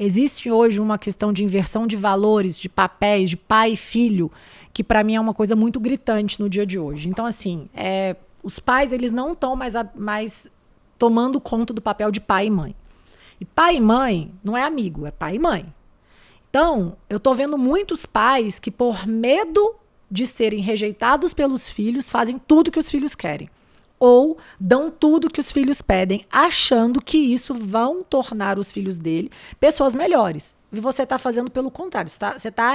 Existe hoje uma questão de inversão de valores, de papéis, de pai e filho, que para mim é uma coisa muito gritante no dia de hoje. Então, assim, os pais eles não estão mais tomando conta do papel de pai e mãe. E pai e mãe não é amigo, é pai e mãe. Então, eu estou vendo muitos pais que, por medo de serem rejeitados pelos filhos, fazem tudo que os filhos querem. Ou dão tudo que os filhos pedem, achando que isso vão tornar os filhos dele pessoas melhores. E você está fazendo pelo contrário. Você está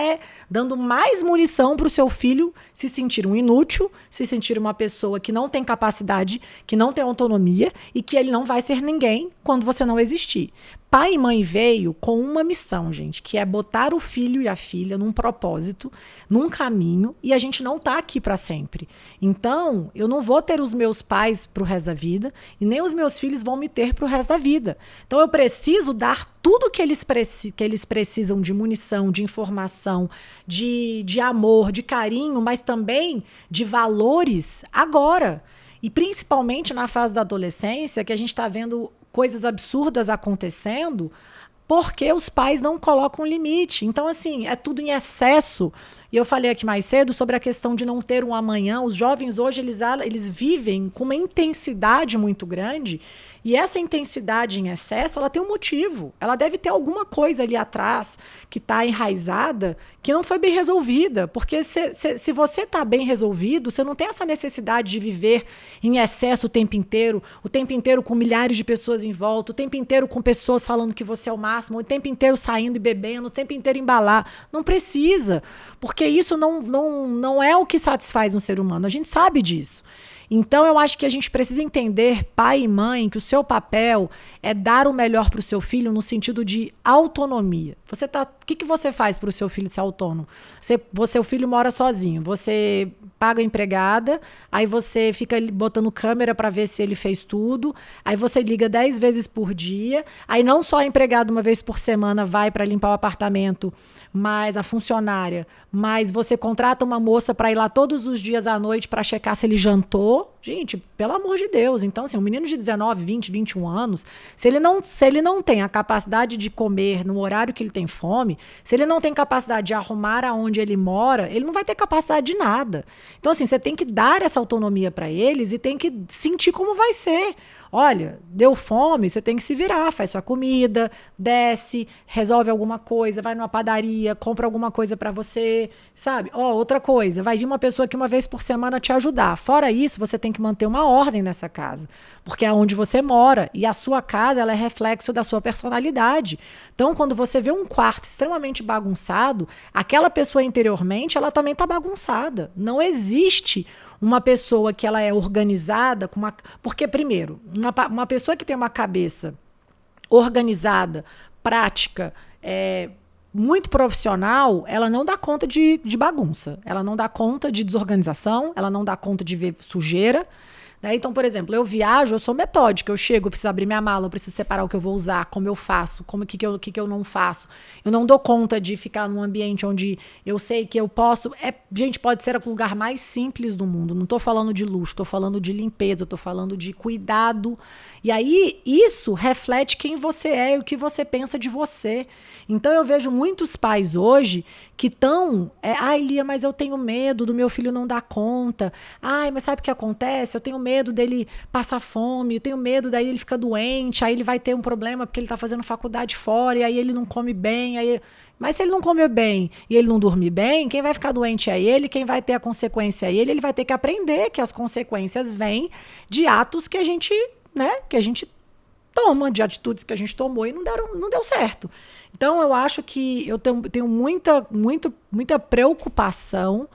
dando mais munição para o seu filho se sentir um inútil, se sentir uma pessoa que não tem capacidade, que não tem autonomia e que ele não vai ser ninguém quando você não existir. Pai e mãe veio com uma missão, gente, que é botar o filho e a filha num propósito, num caminho, e a gente não está aqui para sempre. Então, eu não vou ter os meus pais para o resto da vida e nem os meus filhos vão me ter para o resto da vida. Então, eu preciso dar tudo que eles precisam de munição, de informação, de amor, de carinho, mas também de valores agora. E principalmente na fase da adolescência, que a gente está vendo coisas absurdas acontecendo, porque os pais não colocam limite. Então, assim, é tudo em excesso. E eu falei aqui mais cedo sobre a questão de não ter um amanhã. Os jovens hoje, eles vivem com uma intensidade muito grande. E essa intensidade em excesso, ela tem um motivo. Ela deve ter alguma coisa ali atrás que está enraizada, que não foi bem resolvida. Porque se você está bem resolvido, você não tem essa necessidade de viver em excesso o tempo inteiro com milhares de pessoas em volta, o tempo inteiro com pessoas falando que você é o máximo, o tempo inteiro saindo e bebendo, o tempo inteiro embalar. Não precisa, porque isso não é o que satisfaz um ser humano. A gente sabe disso. Então, eu acho que a gente precisa entender, pai e mãe, que o seu papel é dar o melhor para o seu filho no sentido de autonomia. O que você faz para o seu filho ser autônomo? O filho mora sozinho, você paga a empregada, aí você fica botando câmera para ver se ele fez tudo, aí você liga 10 vezes por dia, aí não só a empregada uma vez por semana vai para limpar o apartamento, mas a funcionária, mas você contrata uma moça para ir lá todos os dias à noite para checar se ele jantou. Gente, pelo amor de Deus. Então, assim, um menino de 19, 20, 21 anos, se ele não tem a capacidade de comer no horário que ele tem fome, se ele não tem capacidade de arrumar aonde ele mora, ele não vai ter capacidade de nada. Então, assim, você tem que dar essa autonomia para eles e tem que sentir como vai ser. Olha, deu fome, você tem que se virar, faz sua comida, desce, resolve alguma coisa, vai numa padaria, compra alguma coisa para você, sabe? Outra coisa, vai vir uma pessoa aqui uma vez por semana te ajudar. Fora isso, você tem que manter uma ordem nessa casa, porque é onde você mora e a sua casa ela é reflexo da sua personalidade. Então, quando você vê um quarto extremamente bagunçado, aquela pessoa interiormente, ela também está bagunçada. Não existe uma pessoa que ela é organizada, porque, primeiro, uma pessoa que tem uma cabeça organizada, prática, muito profissional, ela não dá conta de bagunça, ela não dá conta de desorganização, ela não dá conta de ver sujeira. Então, por exemplo, eu viajo, eu sou metódica, eu chego, eu preciso abrir minha mala, eu preciso separar o que eu vou usar, como eu faço, o que eu não faço. Eu não dou conta de ficar num ambiente onde eu sei que eu posso... Gente, pode ser o lugar mais simples do mundo, não estou falando de luxo, estou falando de limpeza, estou falando de cuidado. E aí, isso reflete quem você é e o que você pensa de você. Então, eu vejo muitos pais hoje que estão... Ai, Lia, mas eu tenho medo do meu filho não dar conta. Ai, mas sabe o que acontece? Eu tenho medo dele passar fome, eu tenho medo daí ele ficar doente, aí ele vai ter um problema porque ele está fazendo faculdade fora e aí ele não come bem. Mas se ele não comer bem e ele não dormir bem, quem vai ficar doente é ele, quem vai ter a consequência é ele vai ter que aprender que as consequências vêm de atos que a gente toma, de atitudes que a gente tomou e não deu certo. Então, eu acho que eu tenho muita preocupação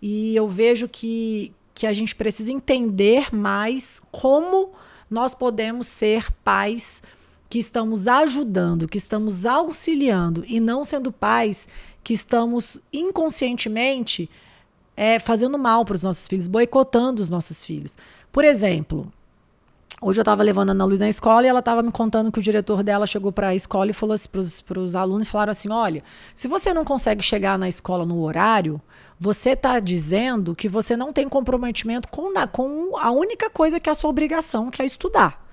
e eu vejo que a gente precisa entender mais como nós podemos ser pais que estamos ajudando, que estamos auxiliando e não sendo pais que estamos inconscientemente fazendo mal para os nossos filhos, boicotando os nossos filhos. Por exemplo, hoje eu estava levando a Ana Luísa na escola e ela estava me contando que o diretor dela chegou para a escola e falou assim, para os alunos, falaram assim, olha, se você não consegue chegar na escola no horário, você está dizendo que você não tem comprometimento com a única coisa que é a sua obrigação, que é estudar.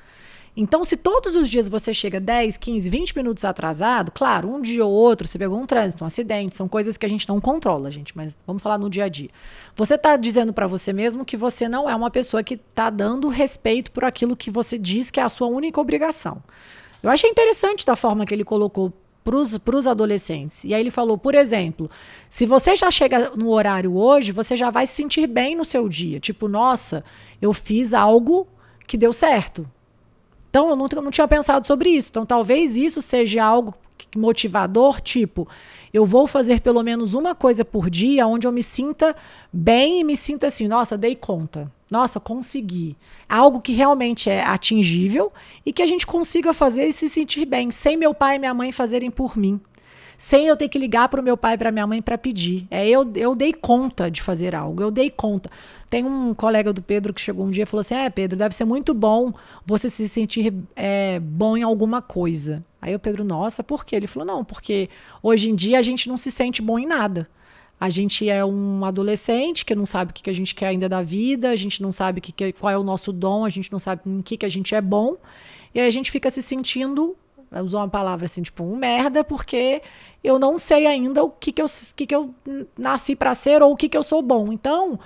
Então, se todos os dias você chega 10, 15, 20 minutos atrasado, claro, um dia ou outro você pegou um trânsito, um acidente, são coisas que a gente não controla, gente, mas vamos falar no dia a dia. Você está dizendo para você mesmo que você não é uma pessoa que está dando respeito por aquilo que você diz que é a sua única obrigação. Eu achei interessante da forma que ele colocou para os adolescentes. E aí ele falou, por exemplo, se você já chega no horário hoje, você já vai se sentir bem no seu dia. Tipo, nossa, eu fiz algo que deu certo. Então, eu não tinha pensado sobre isso. Então, talvez isso seja algo motivador, tipo, eu vou fazer pelo menos uma coisa por dia onde eu me sinta bem e me sinta assim, nossa, dei conta. Nossa, consegui. Algo que realmente é atingível e que a gente consiga fazer e se sentir bem, sem meu pai e minha mãe fazerem por mim. Sem eu ter que ligar para o meu pai e para minha mãe para pedir. Eu dei conta de fazer algo, eu dei conta. Tem um colega do Pedro que chegou um dia e falou assim, Pedro, deve ser muito bom você se sentir bom em alguma coisa. Aí o Pedro, nossa, por quê? Ele falou, não, porque hoje em dia a gente não se sente bom em nada. A gente é um adolescente que não sabe o que a gente quer ainda da vida, a gente não sabe qual é o nosso dom, a gente não sabe em que a gente é bom, e aí a gente fica se sentindo, usou uma palavra assim, tipo, um merda, porque eu não sei ainda o que eu nasci para ser ou o que eu sou bom. Então,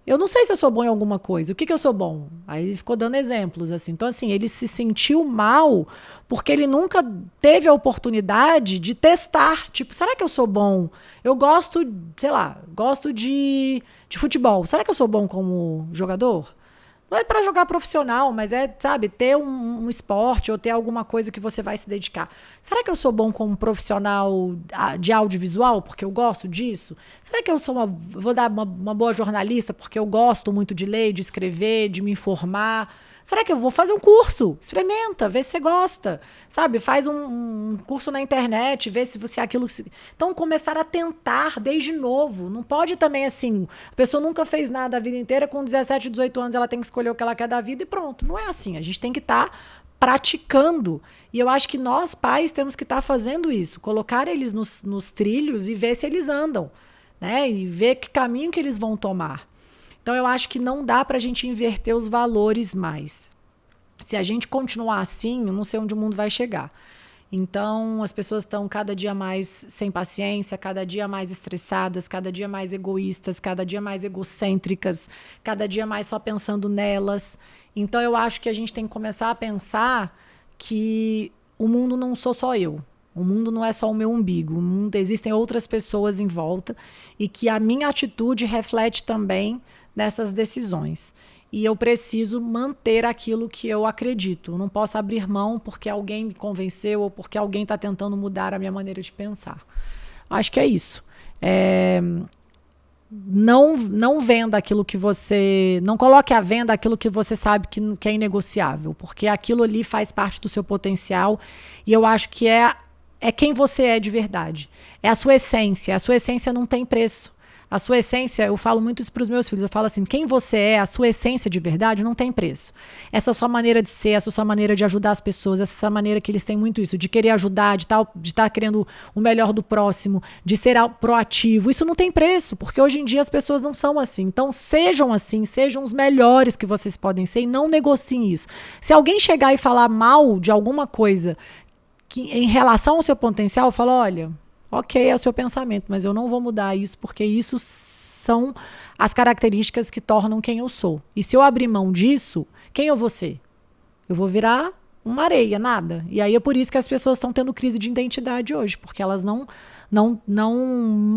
eu não sei se eu sou bom em alguma coisa. O que eu sou bom? Aí ele ficou dando exemplos, assim. Então, assim, ele se sentiu mal porque ele nunca teve a oportunidade de testar. Tipo, será que eu sou bom? Eu gosto, sei lá, gosto de futebol. Será que eu sou bom como jogador? Não é para jogar profissional, mas é, sabe, ter um esporte ou ter alguma coisa que você vai se dedicar. Será que eu sou bom como profissional de audiovisual, porque eu gosto disso? Será que eu vou dar uma boa jornalista, porque eu gosto muito de ler, de escrever, de me informar? Será que eu vou fazer um curso? Experimenta, vê se você gosta. Sabe, faz um curso na internet, vê se você é aquilo que... Então, começar a tentar desde novo. Não pode também, assim, a pessoa nunca fez nada a vida inteira, com 17, 18 anos ela tem que escolher o que ela quer da vida e pronto. Não é assim, a gente tem que estar praticando. E eu acho que nós, pais, temos que estar fazendo isso. Colocar eles nos trilhos e ver se eles andam, né? E ver que caminho que eles vão tomar. Então, eu acho que não dá para a gente inverter os valores mais. Se a gente continuar assim, eu não sei onde o mundo vai chegar. Então, as pessoas estão cada dia mais sem paciência, cada dia mais estressadas, cada dia mais egoístas, cada dia mais egocêntricas, cada dia mais só pensando nelas. Então, eu acho que a gente tem que começar a pensar que o mundo não sou só eu. O mundo não é só o meu umbigo. O mundo, existem outras pessoas em volta e que a minha atitude reflete também nessas decisões. E eu preciso manter aquilo que eu acredito. Eu não posso abrir mão porque alguém me convenceu ou porque alguém está tentando mudar a minha maneira de pensar. Acho que é isso. Não venda aquilo que você... Não coloque à venda aquilo que você sabe que é inegociável, porque aquilo ali faz parte do seu potencial e eu acho que é quem você é de verdade. É a sua essência. A sua essência não tem preço. A sua essência, eu falo muito isso para os meus filhos, eu falo assim, quem você é, a sua essência de verdade não tem preço. Essa é a sua maneira de ser, essa é a sua maneira de ajudar as pessoas, essa é a maneira que eles têm muito isso, de querer ajudar, de estar querendo o melhor do próximo, de ser proativo. Isso não tem preço, porque hoje em dia as pessoas não são assim. Então sejam assim, sejam os melhores que vocês podem ser e não negociem isso. Se alguém chegar e falar mal de alguma coisa que, em relação ao seu potencial, eu falo, olha... Ok, é o seu pensamento, mas eu não vou mudar isso porque isso são as características que tornam quem eu sou. E se eu abrir mão disso, quem eu vou ser? Eu vou virar uma areia, nada. E aí é por isso que as pessoas estão tendo crise de identidade hoje, porque elas não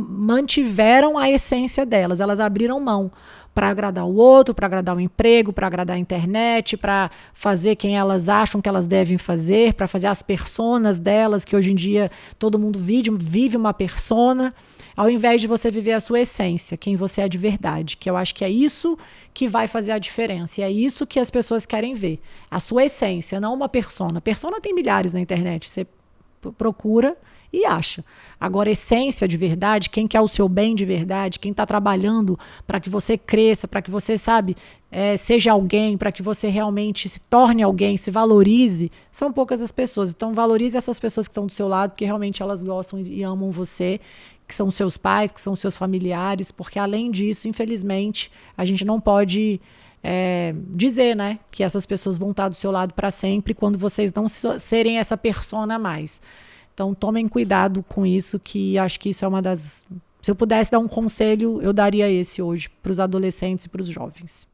mantiveram a essência delas, elas abriram mão para agradar o outro, para agradar o emprego, para agradar a internet, para fazer quem elas acham que elas devem fazer, para fazer as personas delas, que hoje em dia todo mundo vive uma persona, ao invés de você viver a sua essência, quem você é de verdade, que eu acho que é isso que vai fazer a diferença, e é isso que as pessoas querem ver, a sua essência, não uma persona. Persona tem milhares na internet, você procura e acha. Agora, essência de verdade, quem quer o seu bem de verdade, quem está trabalhando para que você cresça, para que você, sabe, seja alguém, para que você realmente se torne alguém, se valorize, são poucas as pessoas. Então, valorize essas pessoas que estão do seu lado, porque realmente elas gostam e amam você, que são seus pais, que são seus familiares, porque além disso, infelizmente, a gente não pode dizer, né, que essas pessoas vão estar do seu lado para sempre quando vocês não serem essa persona mais. Então, tomem cuidado com isso, que acho que isso é uma das... Se eu pudesse dar um conselho, eu daria esse hoje para os adolescentes e para os jovens.